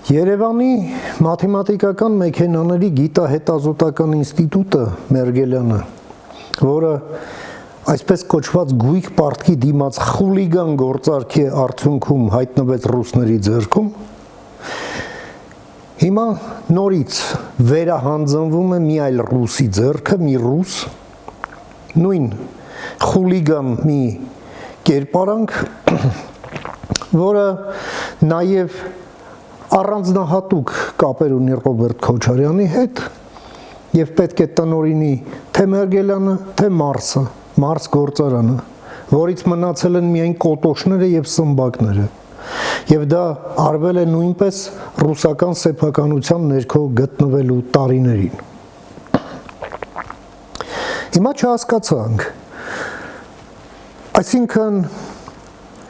Երևանի մաթեմատիկական մեքենաների գիտահետազոտական ինստիտուտը Մերգելյանը, որը այսպես կոչված գույք պարտքի դիմաց խուլիգան գործարքի արդյունքում հայտնվեց ռուսների ձեռքում, հիմա նորից վերահանձնվում է մի այլ ռուսի ձեռքը, մի ռուս, նույն խուլիգան մի կերպարանք, որը նաև առանձնահատուկ կապեր ունի Ռոբերտ Քոչարյանի հետ եւ պետք է տնօրինի թե Մերգելյանը, թե Մարս գործարանը, որից մնացել են միայն կոտոշները եւ սմբակները։ Եվ դա արվել է նույնպես ռուսական սեփականության ներքո գտնվելու տարիներին։ Հիմա չհասկացանք, այսինքն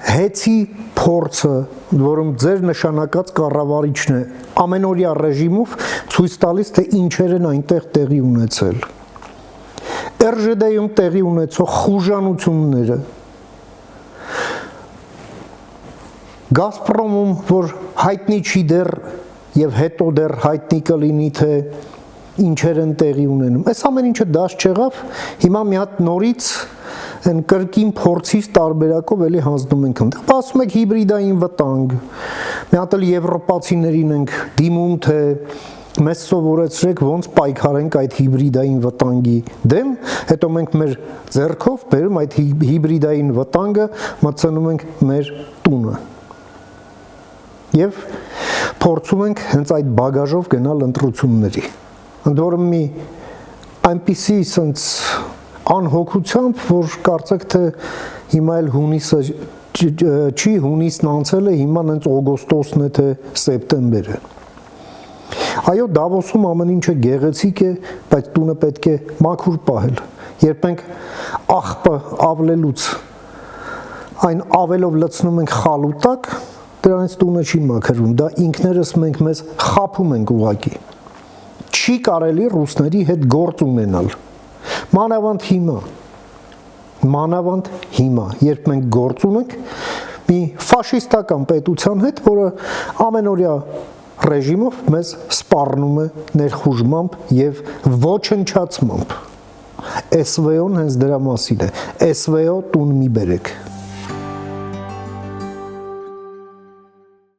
հեծի փորձը, որում ձեր նշանակած կառավարիչն է ամենօրյա ռեժիմով ցույց տալիս, թե ինչեր են այնտեղ տեղի ունեցել։ ՌԺԴ-ում տեղի ունեցող խուժանությունները, Գազպրոմում, որ հայտնի չի դեռ եւ հետո դեռ հայտնի կլինի, թե ինչեր են տեղի ունենում։ Այս ամեն ինչը դաշ չեղավ, հիմա մի հատ նորից են կրկին փորձի տարբերակով էլի հանձնում ենք այնտեղ։ Ասում եք հիբրիդային վտանգ։ Մի հատ էլ եվրոպացիներին ենք դիմում, թե մեզ սովորեցրեք ոնց պայքարենք այդ հիբրիդային վտանգի դեմ, հետո մենք մեր ձեռքով բերում այդ հիբրիդային վտանգը, մտցնում ենք մեր տունը։ Եվ փորձում ենք հենց այդ բագաժով գնալ ընտրությունների։ Ընդ որում մի այնպիսի sense անհոգությամբ, որ կարծեք թե հիմա էլ հունիսը չի, հունիսն անցել է, հիմա հենց օգոստոսն է, թե սեպտեմբերը։ Այո, Դավոսում ամեն ինչը գեղեցիկ է, բայց տունը պետք է մաքուր պահել։ Երբ մենք աղբը ավլելուց այն ավելով լցնում ենք խալուտակ, դրանից տունը չի մաքրվում, դա ինքներս մենք մեզ խաբում ենք ուղղակի։ Չի կարելի ռուսների հետ գործ ունենալ։ Մանավանդ հիմա, երբ մենք գործ ունենք մի ֆաշիստական պետության հետ, որը ամենօրյա ռեժիմով մեզ սպառնում է ներխուժմամբ եւ ոչնչացմամբ։ SVO-ն հենց դրա մասին է։ SVO տուն մի բերեք։